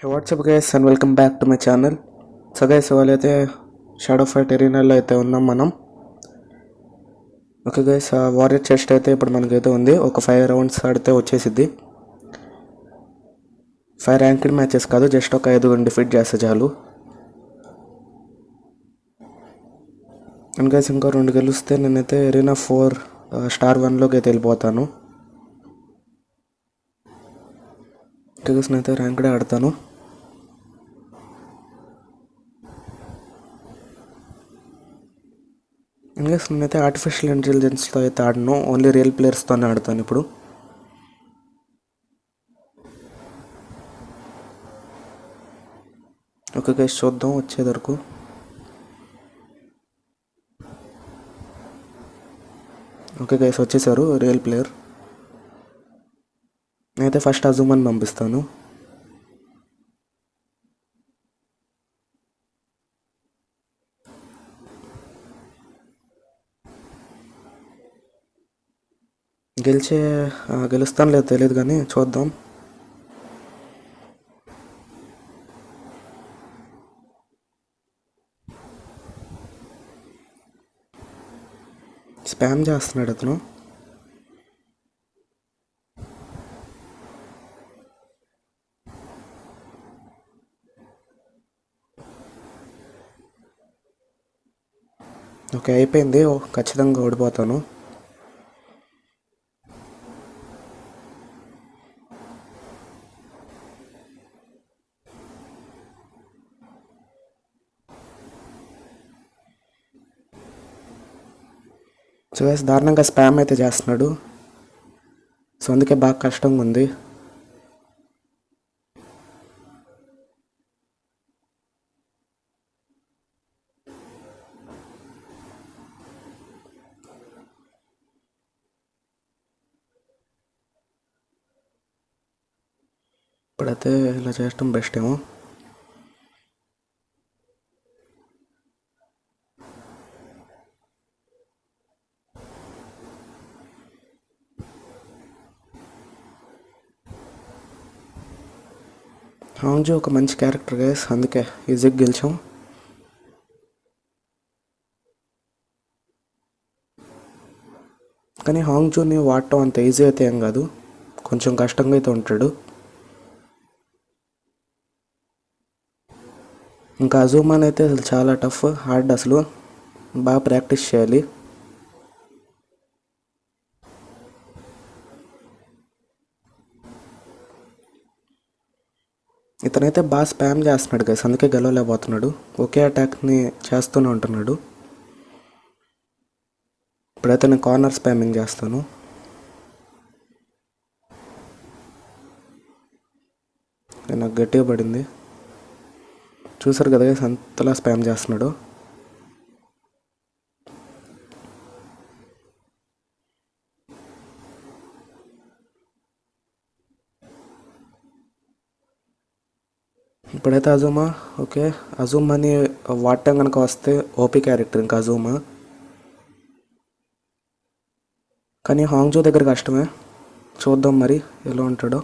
Hey, what's up guys and welcome back to my channel. So guys, ఇవాళైతే Shadow Fight ఎరీనాలో అయితే ఉన్నాం మనం. ఓకే గైస్, వారియర్ చెస్ట్ అయితే ఇప్పుడు మనకైతే ఉంది. ఒక 5 రౌండ్స్ ఆడితే వచ్చేసిద్ది. 5 ర్యాంక్డ్ మ్యాచెస్ కాదు, జస్ట్ ఒక 5 డిఫీట్ చేస్తే చాలు. అండ్ గైస్, ఇంకో 2 గెలిస్తే నేనైతే ఎరీనా 4 స్టార్ 1లోకి అయితే వెళ్ళిపోతాను. ఓకే గైస్, నేనైతే ర్యాంక్డే ఆడతాను. ఇంకా నేనైతే ఆర్టిఫిషియల్ ఇంటెలిజెన్స్తో అయితే ఆడను, ఓన్లీ రియల్ ప్లేయర్స్తోనే ఆడతాను ఇప్పుడు. ఓకే గైస్, చూద్దాం వచ్చేది వరకు. ఓకే గైస్, వచ్చేసారు రియల్ ప్లేయర్. నేనైతే ఫస్ట్ అజుమాని పంపిస్తాను. గెలుస్తాను లేదు తెలియదు కానీ చూద్దాం. స్పామ్ చేస్తున్నాడు అతను. ఓకే, అయిపోయింది. ఖచ్చితంగా ఓడిపోతాను. సో గైస్, దారుణంగా స్పామ్ అయితే చేస్తున్నాడు. సో అందుకే బాగా కష్టంగా ఉంది. ఇప్పుడైతే ఇలా చేయటం బెస్ట్ ఏమో. హాంగ్జో ఒక మంచి క్యారెక్టర్ గైస్, అందుకే ఈజీగా గెలిచాం. కానీ హాంగ్జోని వాడటం అంత ఈజీ అయితే ఏం కాదు, కొంచెం కష్టంగా అయితే ఉంటాడు. ఇంకా అజుమాన్ అయితే అసలు చాలా టఫ్, హార్డ్, అసలు బాగా ప్రాక్టీస్ చేయాలి. ఇతనైతే బాగా స్పామ్ చేస్తున్నాడు గైస్, అందుకే గెలవలేకపోతున్నాడు. ఒకే అటాక్ని చేస్తూనే ఉంటున్నాడు. ఇప్పుడైతే నేను కార్నర్ స్పామింగ్ చేస్తాను. నాకు గట్టిగా పడింది. చూసారు కదా గైస్, అంతలా స్పామ్ చేస్తున్నాడు. ఇప్పుడైతే అజుమా. ఓకే, అజుమాని వాడటం కనుక వస్తే ఓపీ క్యారెక్టర్ ఇంకా అజుమా. కానీ హాంగ్జో దగ్గర కష్టమే. చూద్దాం మరి ఎలా ఉంటాడో.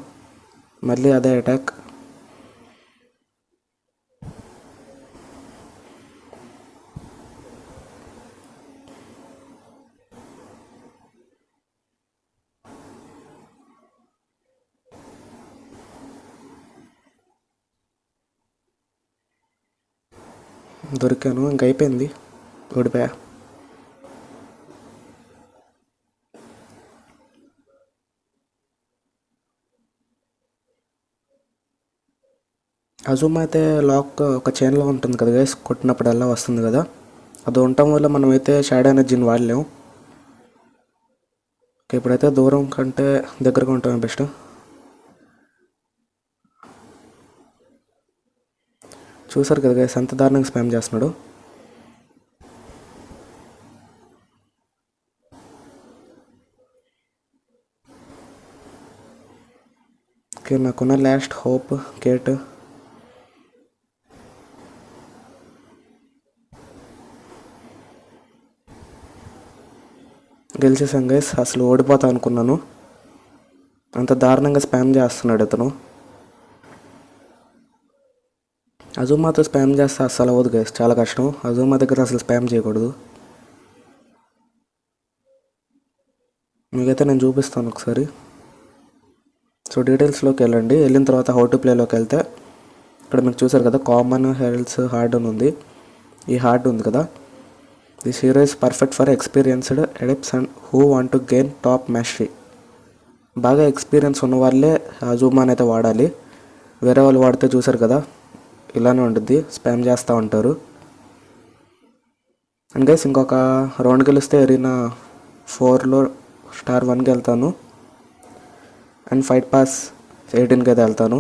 మళ్ళీ అదే అటాక్. దొరికాను, ఇంక అయిపోయింది, ఓడిపోయా. అజుమా అయితే లాక్ ఒక చైన్లో ఉంటుంది కదా గైస్, కొట్టినప్పుడు అలా వస్తుంది కదా, అది ఉండటం వల్ల మనమైతే షాడో ఎనర్జీని వాడలేము. ఇప్పుడైతే దూరం కంటే దగ్గరగా ఉంటామే బెస్ట్. చూసారు కదా గైస్, ఎంత దారుణంగా స్పామ్ చేస్తున్నాడు. ఓకే, నాకున్న లాస్ట్ హోప్ కేట్. గెలిచేసాం గైస్. అసలు ఓడిపోతా అనుకున్నాను, అంత దారుణంగా స్పామ్ చేస్తున్నాడు అతను. అజూమాతో స్పామ్ చేస్తే అస్సలు అవ్వదు గైస్, చాలా కష్టం. అజూమా దగ్గర అసలు స్పామ్ చేయకూడదు. మీకైతే నేను చూపిస్తాను ఒకసారి. సో డీటెయిల్స్లోకి వెళ్ళండి. వెళ్ళిన తర్వాత హౌ టు ప్లేలోకి వెళ్తే ఇక్కడ మీకు చూసారు కదా, కామన్, హెల్త్స్, హార్డ్ అని ఉంది. ఈ హార్డ్ ఉంది కదా, this hero is perfect for experienced ఎడిప్స్ and who want to gain top mastery. బాగా ఎక్స్పీరియన్స్ ఉన్న వాళ్ళే అజూమాని అయితే వాడాలి. వేరే వాళ్ళు వాడితే చూసారు కదా ఇలానే ఉంటుంది, స్పామ్ చేస్తూ ఉంటారు. అండ్ గైస్ ఇంకొక రౌండ్ గెలిస్తే ఎరీనా 4లో స్టార్ 1కి వెళ్తాను. అండ్ ఫైట్ పాస్ 18కి అయితే వెళ్తాను.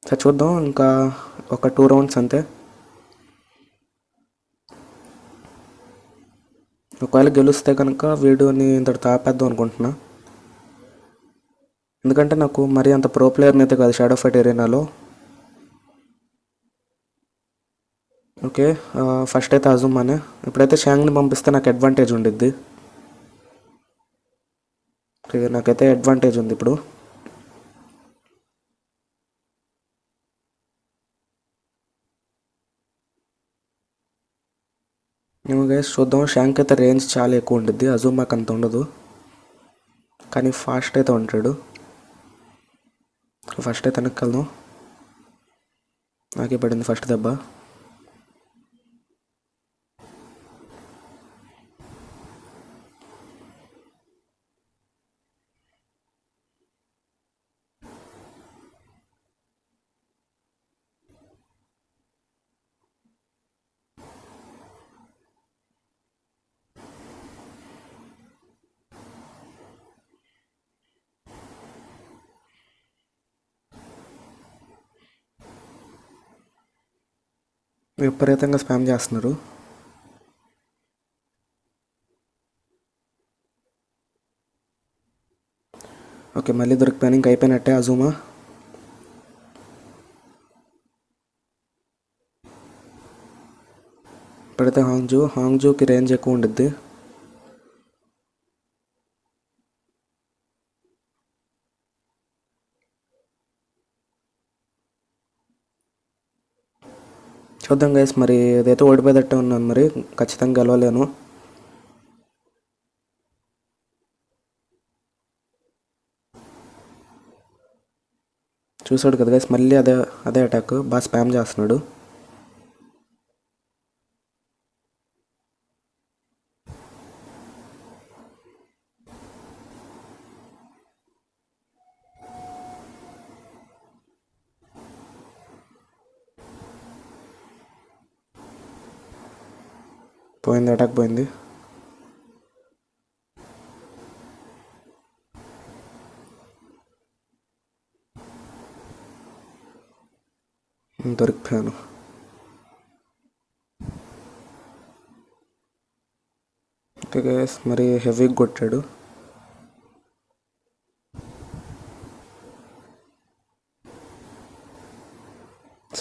సరే చూద్దాం, ఇంకా ఒక 2 రౌండ్స్ అంతే. ఒకవేళ గెలిస్తే కనుక వీడియోని ఇంతటితో ఆపేద్దాం అనుకుంటున్నా. ఎందుకంటే నాకు మరీ అంత ప్రో ప్లేయర్ని అయితే కాదు షాడో ఫైట్ ఎరీనాలో. ఓకే, ఫస్ట్ అయితే అజూమానే. ఇప్పుడైతే షాంగ్ని పంపిస్తే నాకు అడ్వాంటేజ్ ఉండిద్ది. ఓకే, నాకైతే అడ్వాంటేజ్ ఉంది ఇప్పుడు. మేము గైస్ చూద్దాం. షాంక్ అయితే రేంజ్ చాలా ఎక్కువ ఉంటుంది, అజూమాకి అంత ఉండదు, కానీ ఫాస్ట్ అయితే ఉంటాడు. ఫస్ట్ అయితే వెనక్కి వెళ్దాం. నాకే పడింది ఫస్ట్ దెబ్బ. విపరీతంగా స్పామ్ చేస్తున్నారు. ఓకే, మళ్ళీ దొరికిపోయాను, ఇంక అయిపోయినట్టే అజూమా. ఇప్పుడైతే హాంగ్జూకి రేంజ్ ఎక్కువ ఉండిద్ది. చూద్దాం గైస్, మరి ఏదైతే ఓడిపోయేటట్టే ఉన్నాను, మరి ఖచ్చితంగా గెలవలేను. చూసాడు కదా గైస్, మళ్ళీ అదే అదే అటాక్, బాగా స్పామ్ చేస్తున్నాడు. పోయింది, అటాక్ పోయింది. దొరికిపోయాను. ఓకే గైస్, మరి హెవీగా కొట్టాడు.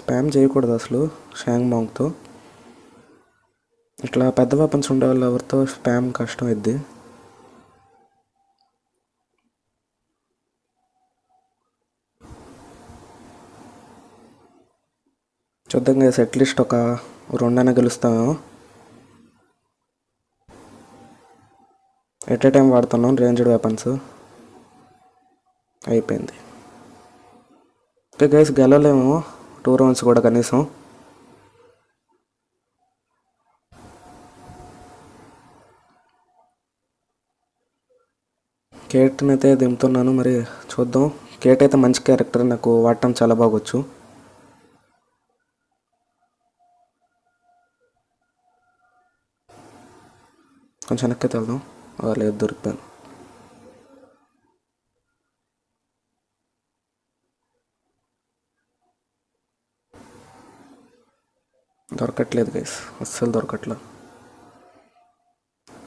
స్పామ్ చేయకూడదు అసలు షాంగ్ మాంగ్తో. ఇట్లా పెద్ద వెపన్స్ ఉండే వాళ్ళు ఎవరితో స్పామ్ కష్టం అయింది. చూద్దాం గైస్, అట్లీస్ట్ ఒక 2 అయినా గెలుస్తాము. ఎట్ ఏ టైం వాడుతున్నాం రేంజ్డ్ వెపన్స్. అయిపోయింది. ఓకే గైస్, గెలవలేము 2 రౌండ్స్ కూడా కనీసం. కేట్ని అయితే దింపుతున్నాను, మరి చూద్దాం. కేట్ అయితే మంచి క్యారెక్టర్, నాకు వాడటం చాలా బాగొచ్చు. కొంచెం వెనక్కి వెళ్దాం. లేదు, దొరికిపోయాను. దొరకట్లేదు గైస్, అస్సలు దొరకట్లేదు.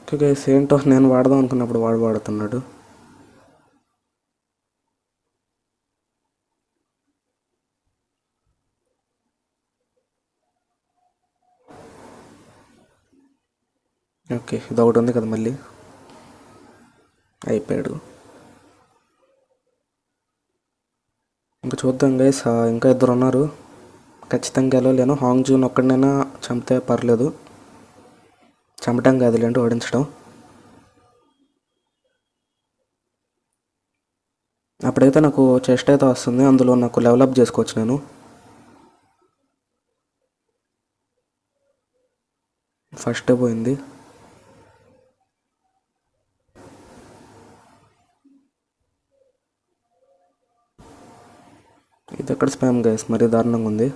ఓకే గైస్, ఏంటో నేను వాడదాం అనుకున్నప్పుడు వాడుతున్నాడు. ఓకే, ఇది ఒకటి ఉంది కదా, మళ్ళీ అయిపోయాడు. ఇంకా చూద్దాం గైస్, ఇంకా ఇద్దరు ఉన్నారు. ఖచ్చితంగా గెలవలేను. హాంగ్ జూన్ ఒక్కడినైనా చంపితే పర్లేదు. చంపటం కాదులేండి, ఓడించడం. అప్పుడైతే నాకు చెస్ట్ అయితే వస్తుంది, అందులో నాకు లెవలప్ చేసుకోవచ్చు నేను. ఫస్టే పోయింది. ఇది ఎక్కడ స్పామ్ గైస్, మరీ దారుణంగా ఉంది.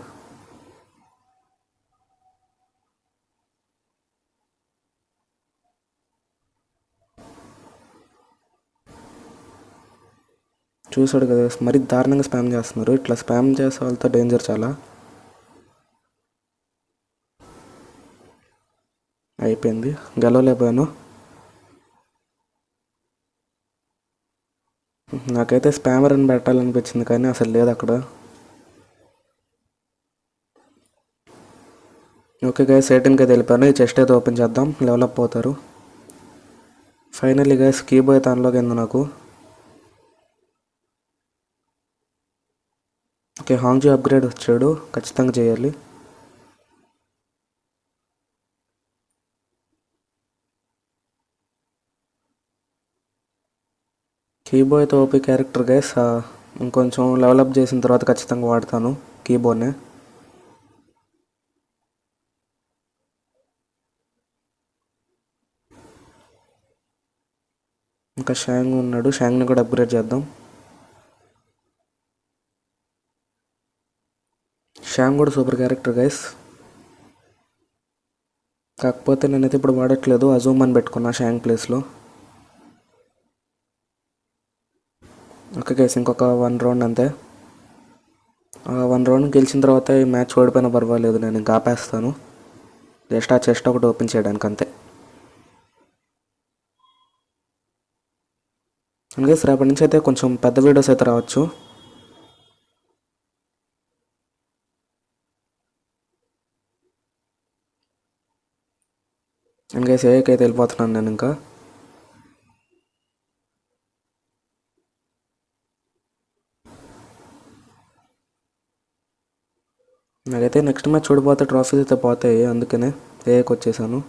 చూసాడు కదా, మరీ దారుణంగా స్పామ్ చేస్తున్నారు. ఇట్లా స్పామ్ చేసే వాళ్ళతో డేంజర్ చాలా. అయిపోయింది, గెలవలేకపోయాను. నాకైతే స్పామర్ అని పెట్టాలనిపించింది కానీ అసలు లేదు అక్కడ. ఓకే గైస్, 18కి వెళ్ళిపోయాను. ఈ చెస్ట్ అయితే ఓపెన్ చేద్దాం, లెవలప్ అవుతారు. ఫైనల్లీ గైస్ కీబోయ్ అయితే అన్లాక్ అయింది నాకు. ఓకే, హాంగ్జీ అప్గ్రేడ్ వచ్చాడు, ఖచ్చితంగా చేయాలి. కీబోయ్ అయితే ఓపీ క్యారెక్టర్ గైస్. ఇంకొంచెం లెవలప్ చేసిన తర్వాత ఖచ్చితంగా వాడతాను కీబోర్డ్నే. ఇంకా షాంగ్ ఉన్నాడు, షాంగ్ని కూడా అప్గ్రేడ్ చేద్దాం. షాంగ్ కూడా సూపర్ క్యారెక్టర్ గైస్. కాకపోతే నేనైతే ఇప్పుడు వాడట్లేదు, అజూమ్ అని పెట్టుకున్నా షాంగ్ ప్లేస్లో. ఓకే గైస్, ఇంకొక 1 రౌండ్ అంతే. 1 రౌండ్ గెలిచిన తర్వాత ఈ మ్యాచ్ ఓడిపోయినా పర్వాలేదు, నేను ఇంకా ఆపేస్తాను. జస్ట్ ఆ చెస్ట్ ఒకటి ఓపెన్ చేయడానికి అంతే. అందుకే రేపటి నుంచి అయితే కొంచెం పెద్ద వీడియోస్ అయితే రావచ్చు. అందుకే సేవకి అయితే వెళ్ళిపోతున్నాను నేను ఇంకా. నాకైతే నెక్స్ట్ మ్యాచ్ చూడిపోతే ట్రాఫీస్ అయితే పోతాయి, అందుకనే ఏకి వచ్చేసాను.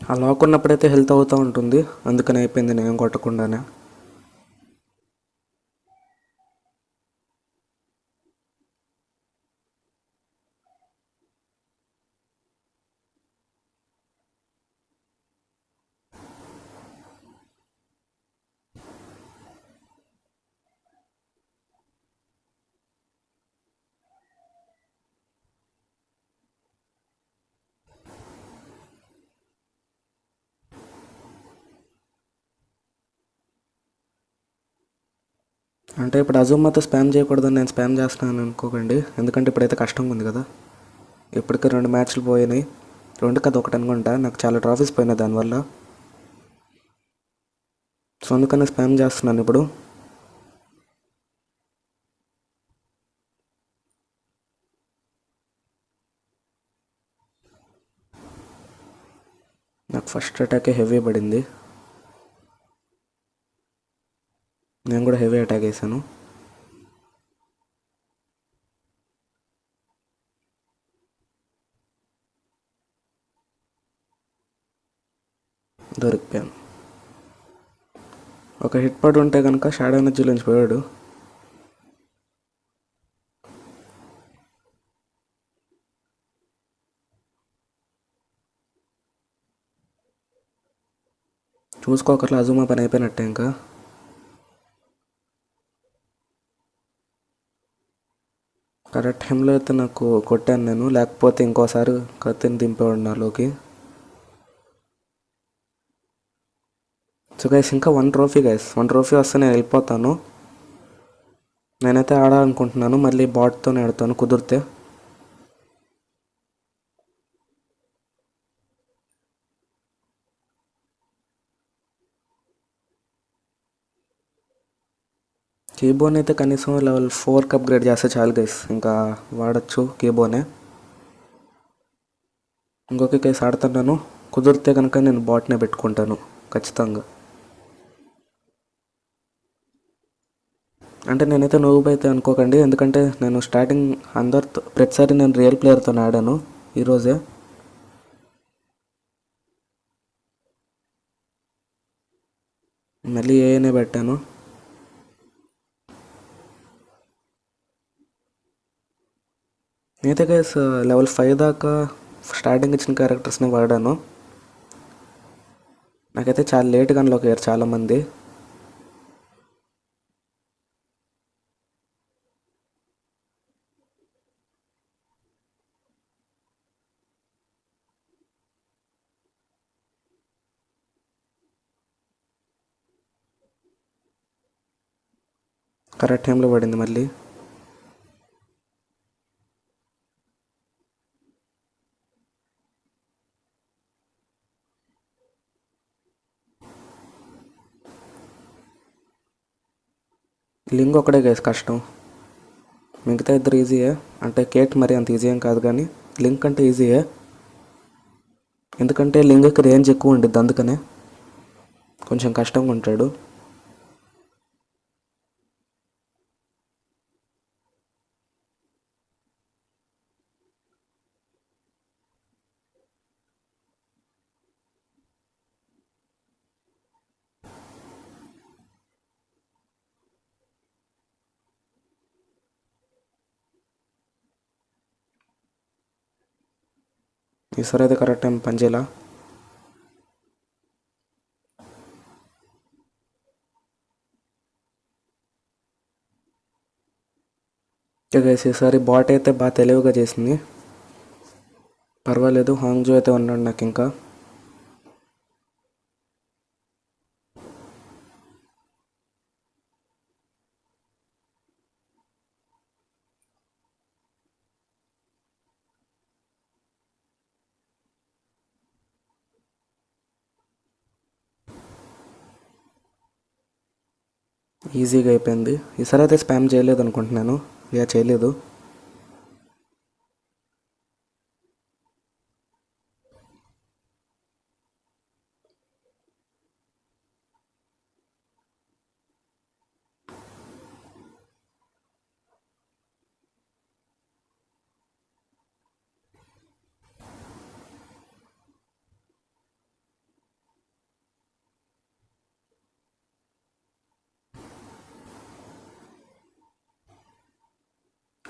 ఆ లాక్ ఉన్నప్పుడైతే హెల్త్ అవుతూ ఉంటుంది, అందుకని అయిపోయింది నేను కొట్టకుండానే. అంటే ఇప్పుడు అజూమాతో స్పామ్ చేయకూడదని నేను స్పామ్ చేస్తున్నాను అనుకోకండి, ఎందుకంటే ఇప్పుడైతే కష్టంగా ఉంది కదా. ఇప్పటికే 2 మ్యాచ్లు పోయినాయి, 2 కదా 1 అనుకుంటా. నాకు చాలా ట్రాఫీస్ పోయినాయి దానివల్ల. సో అందుకనే స్పామ్ చేస్తున్నాను ఇప్పుడు. నాకు ఫస్ట్ అటాకే హెవీ పడింది, నేను కూడా హెవీ అటాక్ వేసాను. దొరికిపోయాను. ఒక హిట్ పడి ఉంటే కనుక షాడో ఎనర్జీలోంచి పోయాడు. చూసుకోకర్లా, అజూమా పని అయిపోయినట్టే ఇంకా. కరెక్ట్ టైంలో అయితే నాకు కొట్టాను నేను, లేకపోతే ఇంకోసారి కత్తిని దింపేవాడు నాలోకి. సో గైస్, ఇంకా 1 ట్రోఫీ గైస్, 1 ట్రోఫీ వస్తే నేను వెళ్ళిపోతాను. నేనైతే ఆడాలనుకుంటున్నాను, మళ్ళీ బాట్తోనే ఆడతాను కుదిరితే. కీబోర్డ్ అయితే కనీసం లెవెల్ 4కి అప్గ్రేడ్ చేస్తే చాలు గైస్, ఇంకా వాడచ్చు కీబోర్డ్నే. ఇంకొక కేసు ఆడుతున్నాను, కుదిరితే కనుక నేను బాట్నే పెట్టుకుంటాను ఖచ్చితంగా. అంటే నేనైతే నూబ్ అయితే అనుకోకండి, ఎందుకంటే నేను స్టార్టింగ్ అందరితో ప్రతిసారి నేను రియల్ ప్లేయర్తో ఆడాను ఈరోజే. మళ్ళీ ఏనే పెట్టాను. నేనైతే గైస్ లెవెల్ 5 దాకా స్టార్టింగ్ ఇచ్చిన క్యారెక్టర్స్ని వాడాను. నాకైతే చాలా లేట్గా అన్లాక్ అయ్యారు చాలామంది. కరెక్ట్ టైంలో పడింది మళ్ళీ. లింక్ ఒకటే గైస్ కష్టం, మిగతా ఇద్దరు ఈజీయే. అంటే కేట్ మరి అంత ఈజీ ఏం కాదు, కానీ లింక్ అంటే ఈజీయే. ఎందుకంటే లింక్కి రేంజ్ ఎక్కువ ఉండిద్ది, అందుకనే కొంచెం కష్టంగా ఉంటాడు. ఈసారి అయితే కరెక్ట్ టైం పనిచేయాల. ఈసారి బాట్ అయితే బాగా తెలివిగా చేసింది. పర్వాలేదు, హాంగ్జో అయితే ఉన్నాడు నాకు ఇంకా. ఈజీగా అయిపోయింది. ఈసారి అయితే స్పామ్ చేయలేదు అనుకుంటున్నాను. చేయలేదు.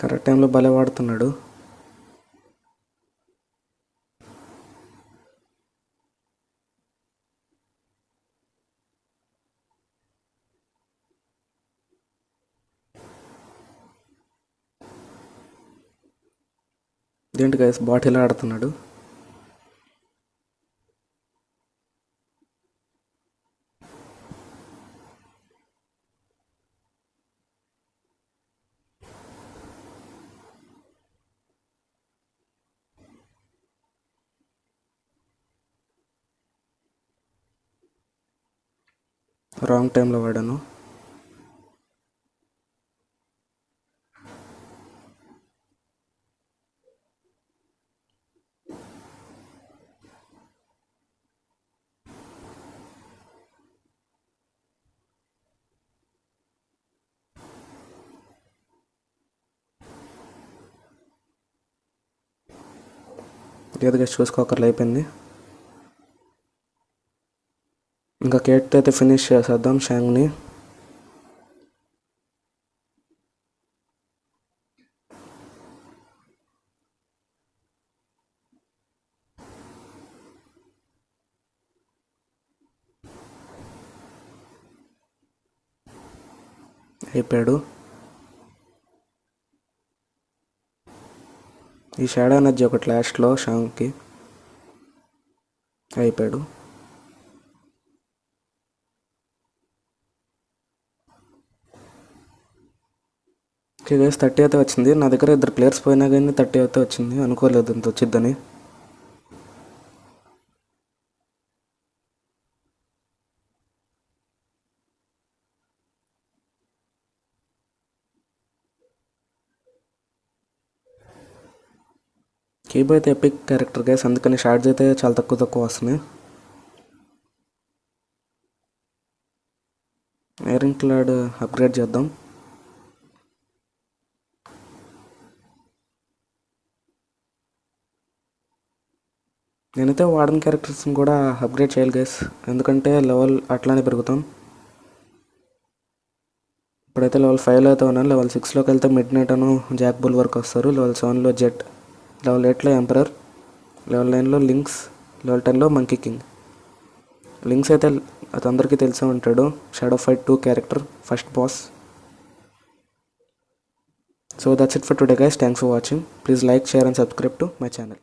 కరెక్ట్ టైంలో భలే వాడుతున్నాడు. ఇదేంటి గైస్ బాట్ ఇలా ఆడుతున్నాడు. రాంగ్ టైంలో వాడాను. లేదు గైస్, చూసుకోకర్లు అయిపోయింది. ఇంకా కేట్ అయితే ఫినిష్ చేసేద్దాం షాంగ్ని. అయిపోయాడు. ఈ షాడో ఎనర్జీ ఒకటి లాస్ట్లో షాంగ్కి. అయిపోయాడు. ఓకే గైస్ 30 అయితే వచ్చింది. నా దగ్గర 2 ప్లేయర్స్ పోయినా కానీ 30 అయితే వచ్చింది. అనుకోలేదు ఇంత వచ్చిద్దని. కీబో అయితే ఎపిక్ క్యారెక్టర్ గైస్, అందుకని షార్ట్స్ అయితే చాలా తక్కువ వస్తున్నాయి. ఐరన్ క్లాడ్ అప్గ్రేడ్ చేద్దాం. నేనైతే వార్డెన్ క్యారెక్టర్స్ని కూడా అప్గ్రేడ్ చేయాలి గైస్, ఎందుకంటే లెవెల్ అట్లానే పెరుగుతాం. ఇప్పుడైతే లెవెల్ 5లో అయితే ఉన్నాను. లెవెల్ 6లోకి వెళ్తే మిడ్ నైట్ అను జాక్ బుల్ వరకు వస్తారు. లెవెల్ 7లో జెట్, లెవెల్ 8లో ఎంపరర్, లెవెల్ 9లో లింక్స్, లెవెల్ 10లో మంకీ కింగ్. లింక్స్ అయితే అది అందరికీ తెలిసే ఉంటాడు, Shadow Fight 2 character, first boss. So that's it for today guys. Thanks for watching. Please like, share and subscribe to my channel.